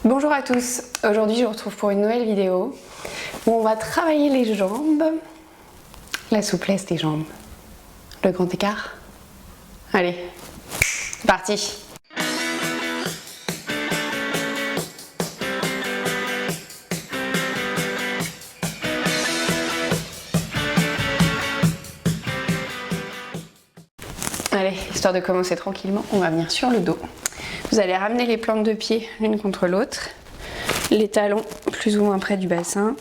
Bonjour à tous, aujourd'hui je vous retrouve pour une nouvelle vidéo où on va travailler les jambes, la souplesse des jambes, le grand écart. Allez, c'est parti! Allez, histoire de commencer tranquillement, on va venir sur le dos. Vous allez ramener les plantes de pied l'une contre l'autre, les talons plus ou moins près du bassin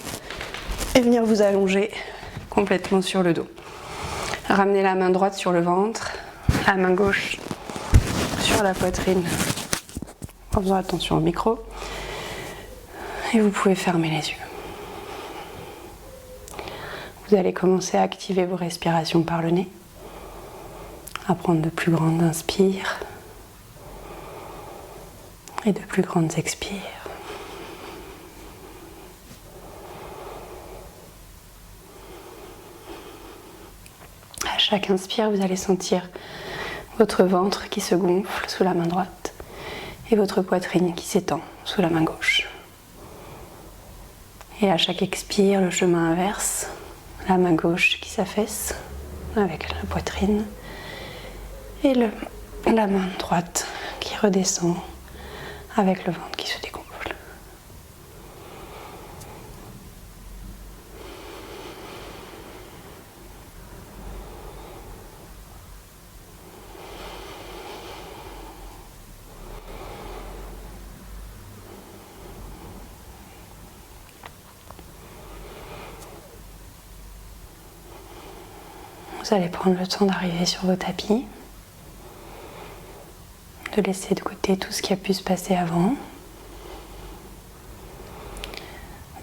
et venir vous allonger complètement sur le dos. Ramenez la main droite sur le ventre, la main gauche sur la poitrine en faisant attention au micro et vous pouvez fermer les yeux. Vous allez commencer à activer vos respirations par le nez, à prendre de plus grandes inspires et de plus grandes expires. À chaque inspire, vous allez sentir votre ventre qui se gonfle sous la main droite et votre poitrine qui s'étend sous la main gauche. Et à chaque expire, le chemin inverse, la main gauche qui s'affaisse avec la poitrine et la main droite qui redescend avec le ventre qui se dégonfle. Vous allez prendre le temps d'arriver sur vos tapis, de laisser de côté tout ce qui a pu se passer avant,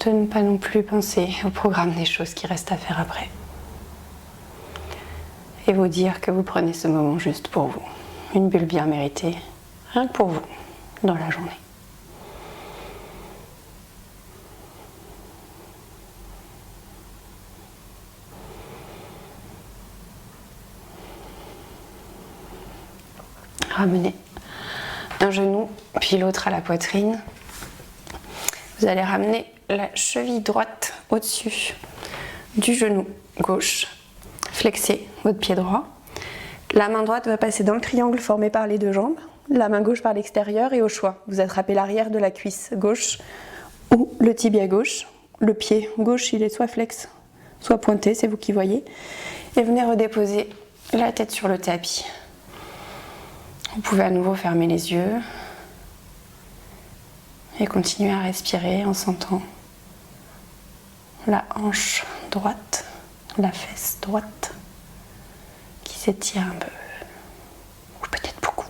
de ne pas non plus penser au programme des choses qui restent à faire après, et vous dire que vous prenez ce moment juste pour vous, une bulle bien méritée, rien que pour vous, dans la journée. Ramenez un genou puis l'autre à la poitrine. Vous allez ramener la cheville droite au-dessus du genou gauche. Flexez votre pied droit. La main droite va passer dans le triangle formé par les deux jambes. La main gauche par l'extérieur et au choix, vous attrapez l'arrière de la cuisse gauche ou le tibia gauche. Le pied gauche, il est soit flex, soit pointé, c'est vous qui voyez. Et venez redéposer la tête sur le tapis. Vous pouvez à nouveau fermer les yeux et continuer à respirer en sentant la hanche droite, la fesse droite qui s'étire un peu, ou peut-être beaucoup.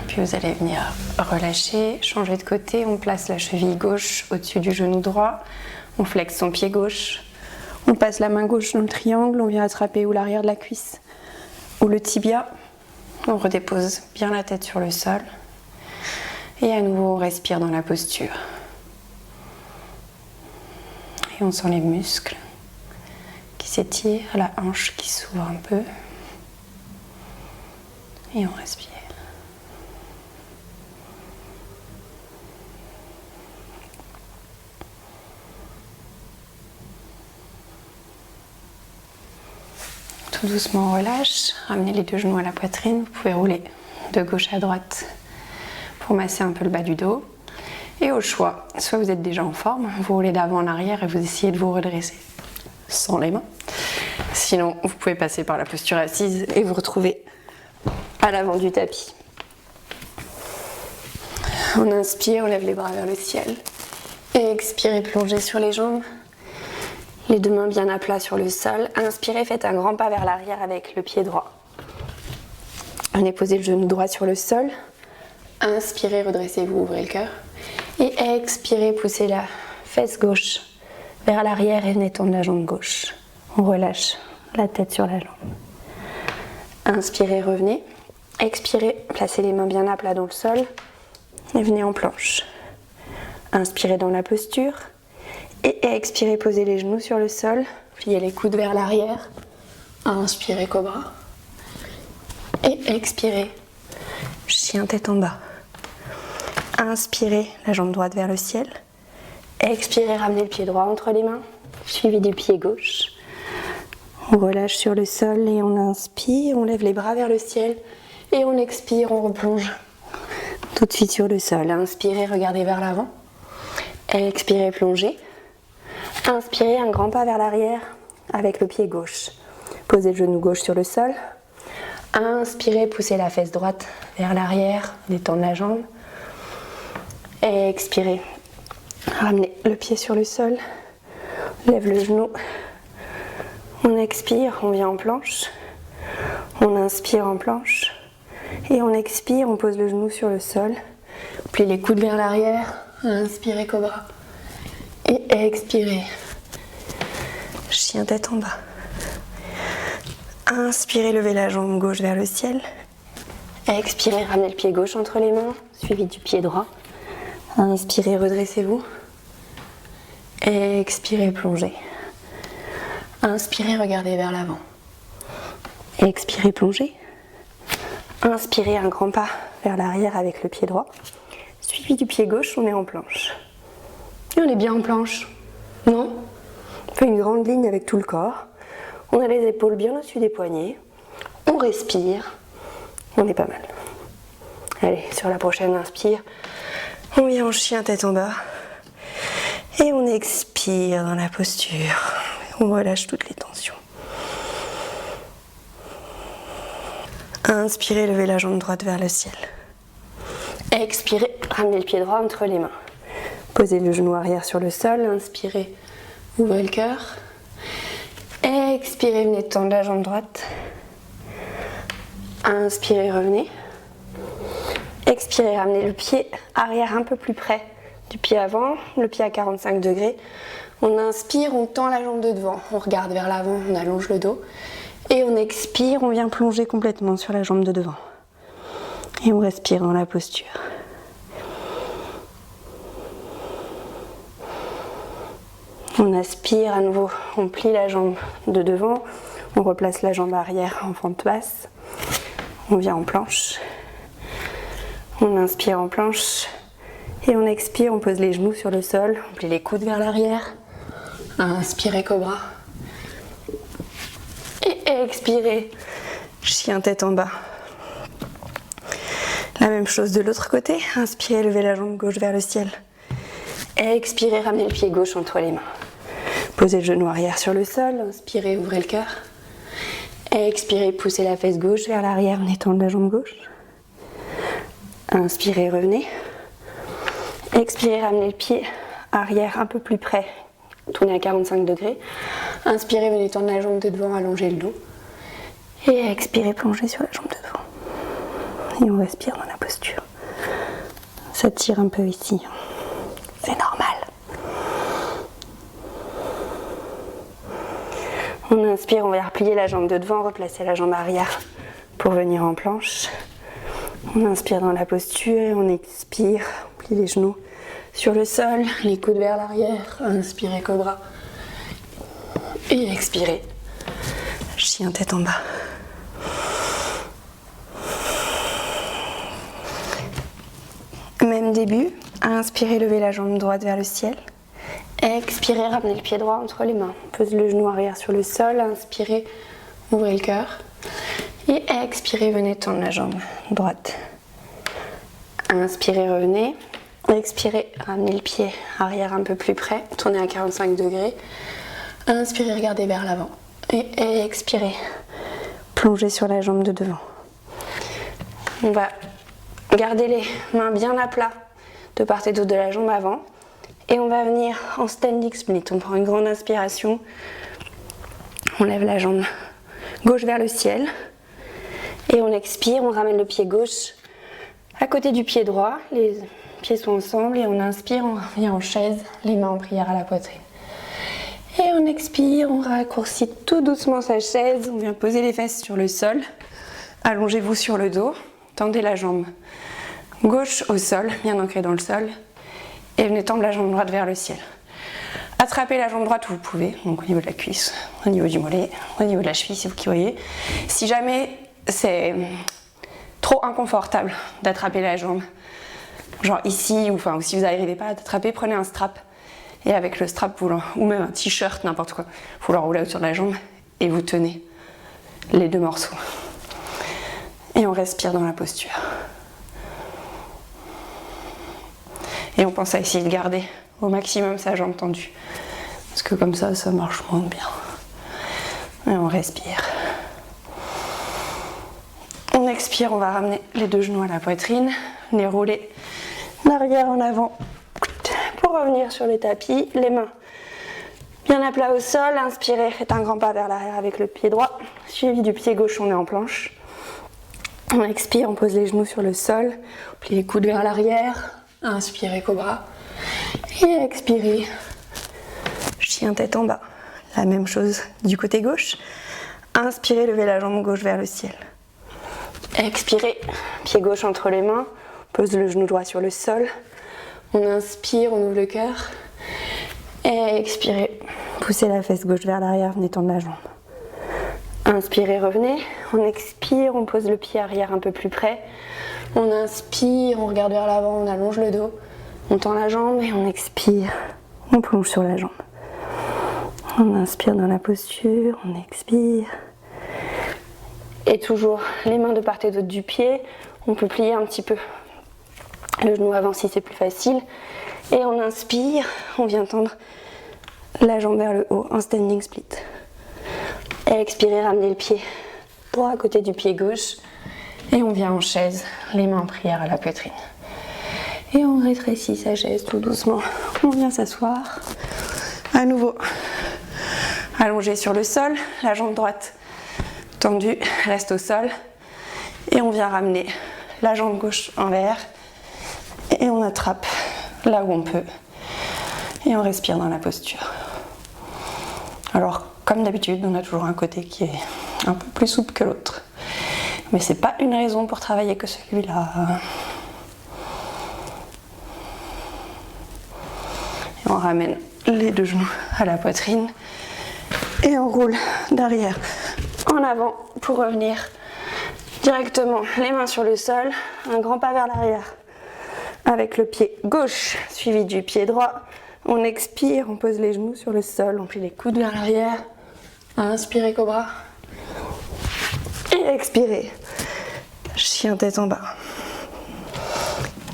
Puis vous allez venir relâcher, changer de côté. On place la cheville gauche au-dessus du genou droit. On flexe son pied gauche. On passe la main gauche dans le triangle. On vient attraper ou l'arrière de la cuisse ou le tibia. On redépose bien la tête sur le sol. Et à nouveau, on respire dans la posture. Et on sent les muscles qui s'étirent, la hanche qui s'ouvre un peu. Et on respire. Tout doucement, on relâche. Ramenez les deux genoux à la poitrine. Vous pouvez rouler de gauche à droite pour masser un peu le bas du dos. Et au choix, soit vous êtes déjà en forme, vous roulez d'avant en arrière et vous essayez de vous redresser sans les mains. Sinon, vous pouvez passer par la posture assise et vous retrouver à l'avant du tapis. On inspire, on lève les bras vers le ciel. Et expirez, plongez sur les jambes. Les deux mains bien à plat sur le sol. Inspirez, faites un grand pas vers l'arrière avec le pied droit. Venez poser le genou droit sur le sol. Inspirez, redressez-vous, ouvrez le cœur. Et expirez, poussez la fesse gauche vers l'arrière et venez tendre la jambe gauche. On relâche la tête sur la jambe. Inspirez, revenez. Expirez, placez les mains bien à plat dans le sol et venez en planche. Inspirez dans la posture Et expirez, posez les genoux sur le sol, pliez les coudes vers l'arrière. Inspirez, cobra. Et expirez, chien tête en bas. Inspirez, la jambe droite vers le ciel. Expirez, ramenez le pied droit entre les mains, suivi du pied gauche. On relâche sur le sol et on inspire, on lève les bras vers le ciel. Et on expire, on replonge tout de suite sur le sol. Inspirez, regardez vers l'avant. Expirez, plongez. Inspirez, un grand pas vers l'arrière avec le pied gauche. Posez le genou gauche sur le sol. Inspirez, poussez la fesse droite vers l'arrière, détendre la jambe. Expirez, ramenez le pied sur le sol. Lève le genou. On expire, on vient en planche. On inspire en planche. Et on expire, on pose le genou sur le sol. On plie les coudes vers l'arrière. Inspirez, cobra. Et expirez. Chien tête en bas. Inspirez, levez la jambe gauche vers le ciel. Expirez, ramenez le pied gauche entre les mains, suivi du pied droit. Inspirez, redressez-vous. Expirez, plongez. Inspirez, regardez vers l'avant. Expirez, plongez. Inspirez, un grand pas vers l'arrière avec le pied droit. Suivi du pied gauche, on est en planche. Et on est bien en planche, non? On fait une grande ligne avec tout le corps. On a les épaules bien au-dessus des poignets. On respire. On est pas mal. Allez, sur la prochaine inspire. On vient en chien tête en bas. Et on expire dans la posture. On relâche toutes les tensions. Inspirez, levez la jambe droite vers le ciel. Expirez, ramenez le pied droit entre les mains. Posez le genou arrière sur le sol. Inspirez, ouvrez le cœur. Expirez, venez tendre la jambe droite. Inspirez, revenez. Expirez, ramenez le pied arrière un peu plus près du pied avant, le pied à 45 degrés. On inspire, on tend la jambe de devant. On regarde vers l'avant, on allonge le dos. Et on expire, on vient plonger complètement sur la jambe de devant. Et on respire dans la posture. On aspire à nouveau, on plie la jambe de devant, on replace la jambe arrière en fente basse. On vient en planche. On inspire en planche. Et on expire, on pose les genoux sur le sol, on plie les coudes vers l'arrière. Inspirez, cobra. Et expirez, chien tête en bas. La même chose de l'autre côté. Inspirez, levez la jambe gauche vers le ciel. Expirez, ramenez le pied gauche entre les mains. Posez le genou arrière sur le sol. Inspirez, ouvrez le cœur. Expirez, poussez la fesse gauche vers l'arrière en étendant la jambe gauche. Inspirez, revenez. Expirez, ramenez le pied arrière un peu plus près. Tournez à 45 degrés. Inspirez, venez tendre la jambe de devant, allongez le dos. Et expirez, plongez sur la jambe de devant. Et on respire dans la posture. Ça tire un peu ici. C'est normal. On inspire, on va replier la jambe de devant, replacer la jambe arrière pour venir en planche. On inspire dans la posture et on expire. On plie les genoux sur le sol, les coudes vers l'arrière. Inspirez, cobra. Et expirez. Chien tête en bas. Même début. Inspirez, levez la jambe droite vers le ciel. Expirez, ramenez le pied droit entre les mains. Pose le genou arrière sur le sol. Inspirez, ouvrez le cœur. Et expirez, venez tendre la jambe droite. Inspirez, revenez. Expirez, ramenez le pied arrière un peu plus près. Tournez à 45 degrés. Inspirez, regardez vers l'avant. Et expirez, plongez sur la jambe de devant. On va garder les mains bien à plat de part et d'autre de la jambe avant. Et on va venir en standing split. On prend une grande inspiration. On lève la jambe gauche vers le ciel. Et on expire, on ramène le pied gauche à côté du pied droit. Les pieds sont ensemble et on inspire, on revient en chaise, les mains en prière à la poitrine. Et on expire, on raccourcit tout doucement sa chaise. On vient poser les fesses sur le sol. Allongez-vous sur le dos. Tendez la jambe gauche au sol, bien ancrée dans le sol. Et venez tendre la jambe droite vers le ciel. Attrapez la jambe droite où vous pouvez, donc au niveau de la cuisse, au niveau du mollet, au niveau de la cheville, c'est vous qui voyez. Si jamais c'est trop inconfortable d'attraper la jambe, genre ici, ou si vous n'arrivez pas à l'attraper, prenez un strap. Et avec le strap, ou même un t-shirt, n'importe quoi, vous l'enroulez autour de la jambe et vous tenez les deux morceaux. Et on respire dans la posture. Et on pense à essayer de garder au maximum sa jambe tendue. Parce que comme ça marche moins bien. Et on respire. On expire, on va ramener les deux genoux à la poitrine, les rouler d'arrière en avant pour revenir sur le tapis, les mains bien à plat au sol. Inspirez, faites un grand pas vers l'arrière avec le pied droit, suivi du pied gauche, on est en planche. On expire, on pose les genoux sur le sol, on plie les coudes vers l'arrière, inspirez cobra et expirez, chien tête en bas. La même chose du côté gauche, inspirez, levez la jambe gauche vers le ciel. Expirez, pied gauche entre les mains, pose le genou droit sur le sol. On inspire, on ouvre le cœur. Et expirez, poussez la fesse gauche vers l'arrière, venez tendre la jambe. Inspirez, revenez. On expire, on pose le pied arrière un peu plus près. On inspire, on regarde vers l'avant, on allonge le dos. On tend la jambe et on expire. On plonge sur la jambe. On inspire dans la posture, on expire. Et toujours les mains de part et d'autre du pied. On peut plier un petit peu le genou avant si c'est plus facile. Et on inspire, on vient tendre la jambe vers le haut en standing split. Et expirez, ramenez le pied droit à côté du pied gauche. Et on vient en chaise, les mains en prière à la poitrine. Et on rétrécit sa chaise tout doucement. On vient s'asseoir. À nouveau, allongé sur le sol, la jambe droite tendue, reste au sol. Et on vient ramener la jambe gauche en l'air. Et on attrape là où on peut. Et on respire dans la posture. Alors, comme d'habitude, on a toujours un côté qui est un peu plus souple que l'autre. Mais c'est pas une raison pour travailler que celui-là. Et on ramène les deux genoux à la poitrine. Et on roule d'arrière en avant pour revenir directement les mains sur le sol. Un grand pas vers l'arrière avec le pied gauche suivi du pied droit. On expire, on pose les genoux sur le sol, on plie les coudes vers l'arrière. Inspirez cobra. Et expirez. Chien tête en bas.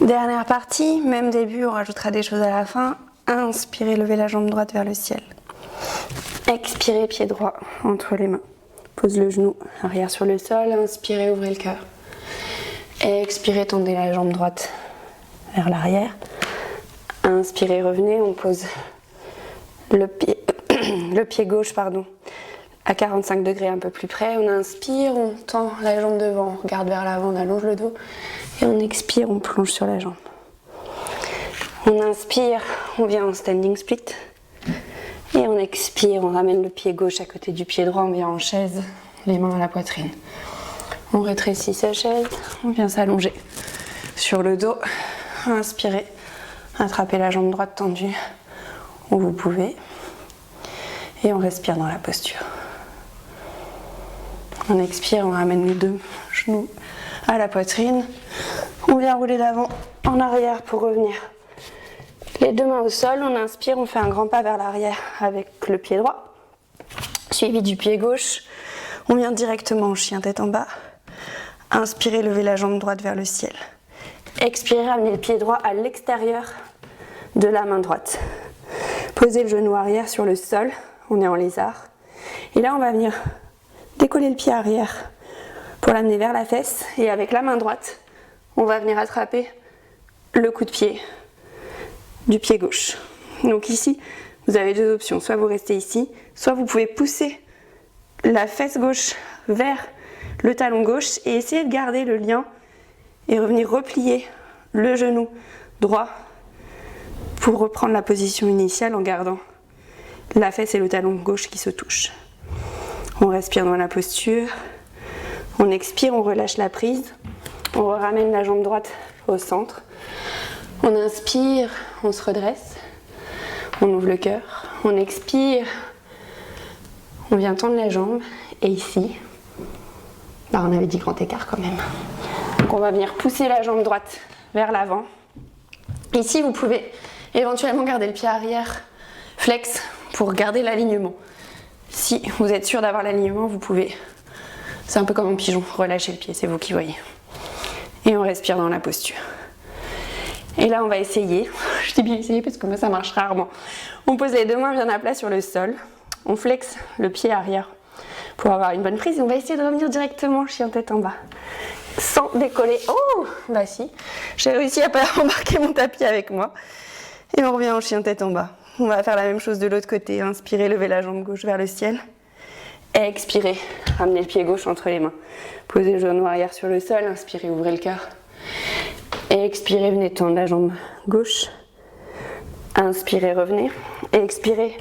Dernière partie, même début, on rajoutera des choses à la fin. Inspirez, levez la jambe droite vers le ciel. Expirez, pied droit entre les mains. Pose le genou arrière sur le sol. Inspirez, ouvrez le cœur. Expirez, tendez la jambe droite vers l'arrière. Inspirez, revenez, on pose le pied gauche à 45 degrés un peu plus près. On inspire, on tend la jambe devant, on regarde vers l'avant, on allonge le dos. Et on expire, on plonge sur la jambe. On inspire, on vient en standing split. Et on expire, on ramène le pied gauche à côté du pied droit, on vient en chaise, les mains à la poitrine. On rétrécit sa chaise, on vient s'allonger sur le dos. Inspirez, attrapez la jambe droite tendue où vous pouvez. Et on respire dans la posture. On expire, on ramène les deux genoux à la poitrine. On vient rouler d'avant en arrière pour revenir. Les deux mains au sol, on inspire, on fait un grand pas vers l'arrière avec le pied droit, suivi du pied gauche. On vient directement en chien tête en bas. Inspirez, levez la jambe droite vers le ciel. Expirez, ramenez le pied droit à l'extérieur de la main droite. Posez le genou arrière sur le sol, on est en lézard. Et là, on va venir décoller le pied arrière pour l'amener vers la fesse. Et avec la main droite, on va venir attraper le coup de pied du pied gauche. Donc ici, vous avez deux options. Soit vous restez ici, soit vous pouvez pousser la fesse gauche vers le talon gauche et essayer de garder le lien et revenir replier le genou droit pour reprendre la position initiale en gardant la fesse et le talon gauche qui se touchent. On respire dans la posture. On expire, on relâche la prise. On ramène la jambe droite au centre. On inspire, on se redresse. on ouvre le cœur, on expire, on vient tendre la jambe et ici, on avait dit grand écart quand même. Donc on va venir pousser la jambe droite vers l'avant. Ici vous pouvez éventuellement garder le pied arrière flex pour garder l'alignement. Si vous êtes sûr d'avoir l'alignement, vous pouvez, c'est un peu comme un pigeon, relâcher le pied, c'est vous qui voyez. Et on respire dans la posture. Et là on va essayer, je dis bien essayer parce que moi ça marche rarement. On pose les deux mains bien à plat sur le sol, on flexe le pied arrière pour avoir une bonne prise et on va essayer de revenir directement chien tête en bas. Sans décoller. Oh, bah si, j'ai réussi à pas embarquer mon tapis avec moi. Et on revient en chien tête en bas. On va faire la même chose de l'autre côté. Inspirez, levez la jambe gauche vers le ciel. Expirez, ramenez le pied gauche entre les mains. Posez le genou arrière sur le sol. Inspirez, ouvrez le cœur. Expirez, venez tendre la jambe gauche. Inspirez, revenez. Expirez,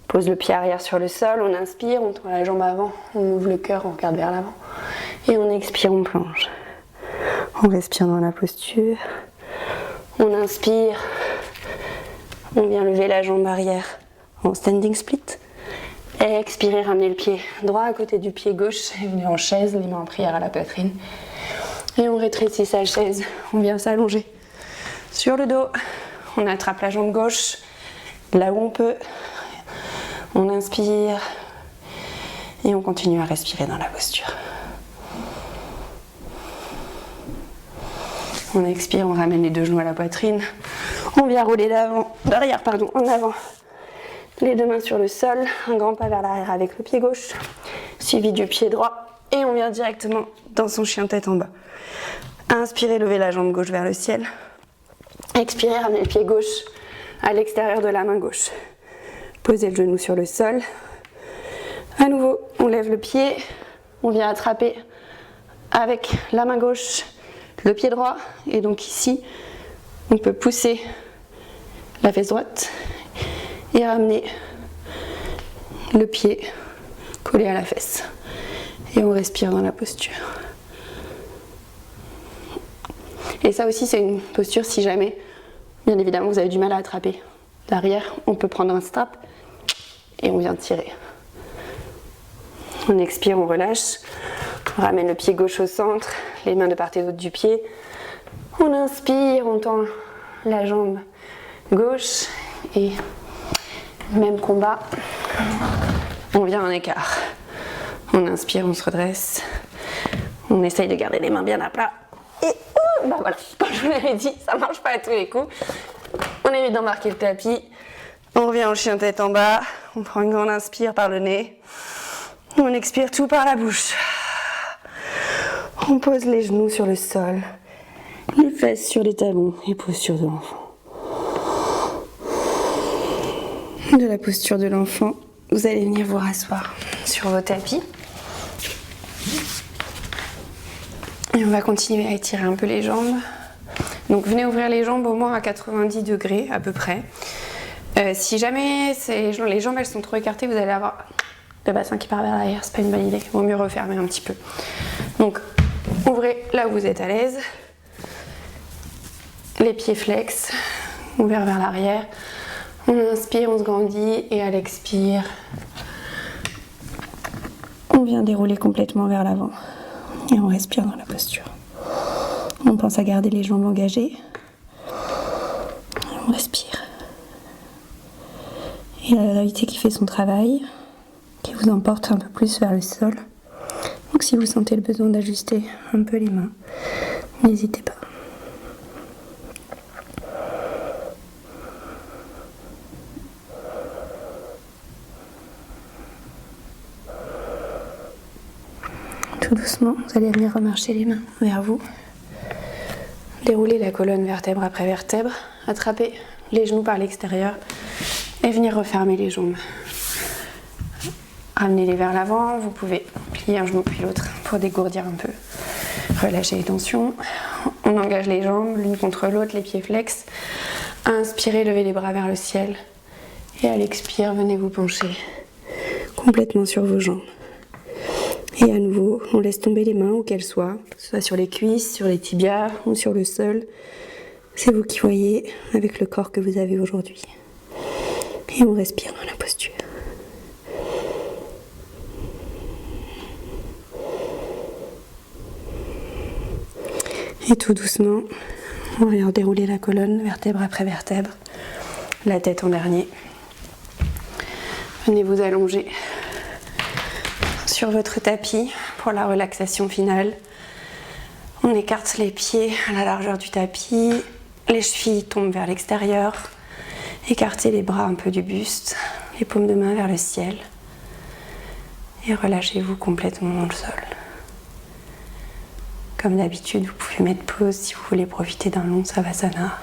pose le pied arrière sur le sol. On inspire, on tend la jambe avant. On ouvre le cœur, on regarde vers l'avant. Et on expire, on plonge. On respire dans la posture. On inspire. On vient lever la jambe arrière en standing split. Expirez, ramenez le pied droit à côté du pied gauche et venez en chaise, les mains en prière à la poitrine. Et on rétrécit sa chaise, on vient s'allonger sur le dos. On attrape la jambe gauche là où on peut. On inspire et on continue à respirer dans la posture. On expire, on ramène les deux genoux à la poitrine. On vient rouler derrière, en avant. Les deux mains sur le sol, un grand pas vers l'arrière avec le pied gauche, suivi du pied droit. Et on vient directement dans son chien tête en bas. Inspirez, levez la jambe gauche vers le ciel. Expirez, ramenez le pied gauche à l'extérieur de la main gauche. Posez le genou sur le sol. À nouveau, on lève le pied. On vient attraper avec la main gauche le pied droit. Et donc ici, on peut pousser la fesse droite et ramener le pied collé à la fesse. Et on respire dans la posture. Et ça aussi, c'est une posture si jamais, bien évidemment, vous avez du mal à attraper l'arrière. On peut prendre un strap et on vient tirer. On expire, on relâche. On ramène le pied gauche au centre, les mains de part et d'autre du pied. On inspire, on tend la jambe gauche et même combat. On vient en écart. On inspire, on se redresse. On essaye de garder les mains bien à plat. Et bah voilà, comme je vous l'avais dit, ça marche pas à tous les coups. On évite d'embarquer le tapis. On revient en chien tête en bas. On prend une grande inspire par le nez. On expire tout par la bouche. On pose les genoux sur le sol. Les fesses sur les talons et posture de l'enfant. De la posture de l'enfant, vous allez venir vous rasseoir sur vos tapis. Et on va continuer à étirer un peu les jambes. Donc venez ouvrir les jambes au moins à 90 degrés à peu près. Si jamais les jambes elles sont trop écartées, vous allez avoir le bassin qui part vers l'arrière, c'est pas une bonne idée. Il vaut mieux refermer un petit peu. Donc ouvrez là où vous êtes à l'aise. Les pieds flex, ouverts vers l'arrière. On inspire, on se grandit et à l'expire, on vient dérouler complètement vers l'avant et on respire dans la posture. On pense à garder les jambes engagées. On respire. Et la gravité qui fait son travail, qui vous emporte un peu plus vers le sol. Donc si vous sentez le besoin d'ajuster un peu les mains, n'hésitez pas. Tout doucement, vous allez venir remarcher les mains vers vous. Dérouler la colonne vertèbre après vertèbre. Attraper les genoux par l'extérieur et venir refermer les jambes. Ramenez-les vers l'avant. Vous pouvez plier un genou puis l'autre pour dégourdir un peu. Relâchez les tensions. On engage les jambes l'une contre l'autre, les pieds flex. Inspirez, levez les bras vers le ciel. Et à l'expire, venez vous pencher complètement sur vos jambes. Et à nouveau, on laisse tomber les mains où qu'elles soient, que ce soit sur les cuisses, sur les tibias ou sur le sol. C'est vous qui voyez avec le corps que vous avez aujourd'hui. Et on respire dans la posture. Et tout doucement, on va dérouler la colonne, vertèbre après vertèbre, la tête en dernier. Venez vous allonger sur votre tapis pour la relaxation finale. On écarte les pieds à la largeur du tapis, les chevilles tombent vers l'extérieur. Écartez les bras un peu du buste, les paumes de main vers le ciel. Et relâchez-vous complètement dans le sol. Comme d'habitude, vous pouvez mettre pause si vous voulez profiter d'un long savasana.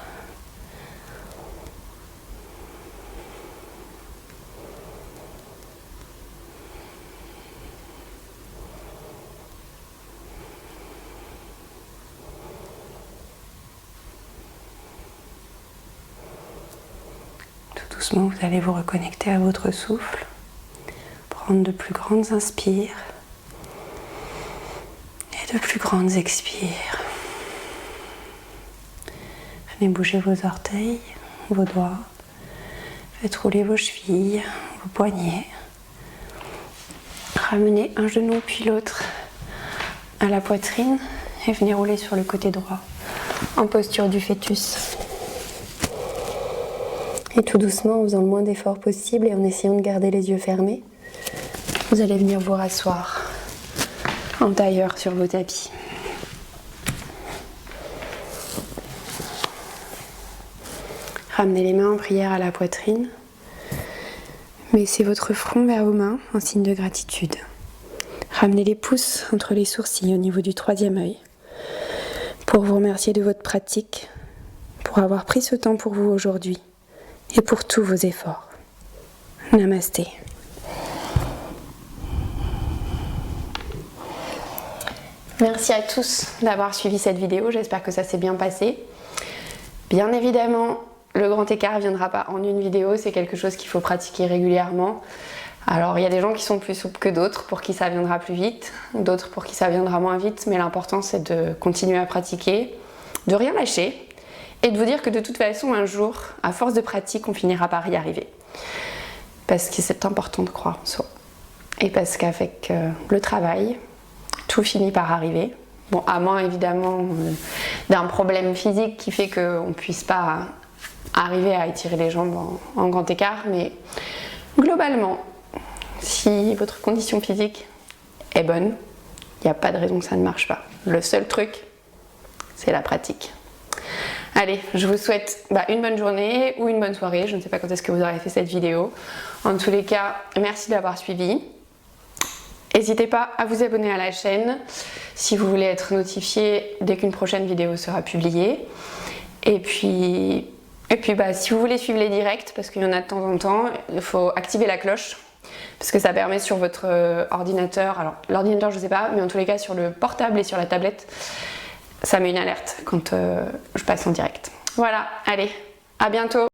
Tout doucement, vous allez vous reconnecter à votre souffle, prendre de plus grandes inspires et de plus grandes expires. Venez bouger vos orteils, vos doigts. Faites rouler vos chevilles, vos poignets. Ramenez un genou puis l'autre à la poitrine et venez rouler sur le côté droit en posture du fœtus. Et tout doucement, en faisant le moins d'efforts possible et en essayant de garder les yeux fermés, vous allez venir vous rasseoir en tailleur sur vos tapis. Ramenez les mains en prière à la poitrine. Baissez votre front vers vos mains en signe de gratitude. Ramenez les pouces entre les sourcils au niveau du troisième œil pour vous remercier de votre pratique, pour avoir pris ce temps pour vous aujourd'hui et pour tous vos efforts. Namasté. Merci à tous d'avoir suivi cette vidéo, j'espère que ça s'est bien passé. Bien évidemment, le grand écart ne viendra pas en une vidéo, c'est quelque chose qu'il faut pratiquer régulièrement. Alors il y a des gens qui sont plus souples que d'autres, pour qui ça viendra plus vite, d'autres pour qui ça viendra moins vite, mais l'important c'est de continuer à pratiquer, de rien lâcher, et de vous dire que de toute façon un jour, à force de pratique, on finira par y arriver. Parce que c'est important de croire en soi. Et parce qu'avec le travail, tout finit par arriver. Bon, à moins évidemment d'un problème physique qui fait qu'on ne puisse pas arriver à étirer les jambes en grand écart, mais globalement, si votre condition physique est bonne, il n'y a pas de raison que ça ne marche pas. Le seul truc, c'est la pratique. Allez, je vous souhaite une bonne journée ou une bonne soirée. Je ne sais pas quand est-ce que vous aurez fait cette vidéo. En tous les cas, merci d'avoir suivi. N'hésitez pas à vous abonner à la chaîne si vous voulez être notifié dès qu'une prochaine vidéo sera publiée. Et puis si vous voulez suivre les directs, parce qu'il y en a de temps en temps, il faut activer la cloche. Parce que ça permet sur votre ordinateur, alors l'ordinateur je ne sais pas, mais en tous les cas sur le portable et sur la tablette, ça met une alerte quand je passe en direct. Voilà, allez, à bientôt!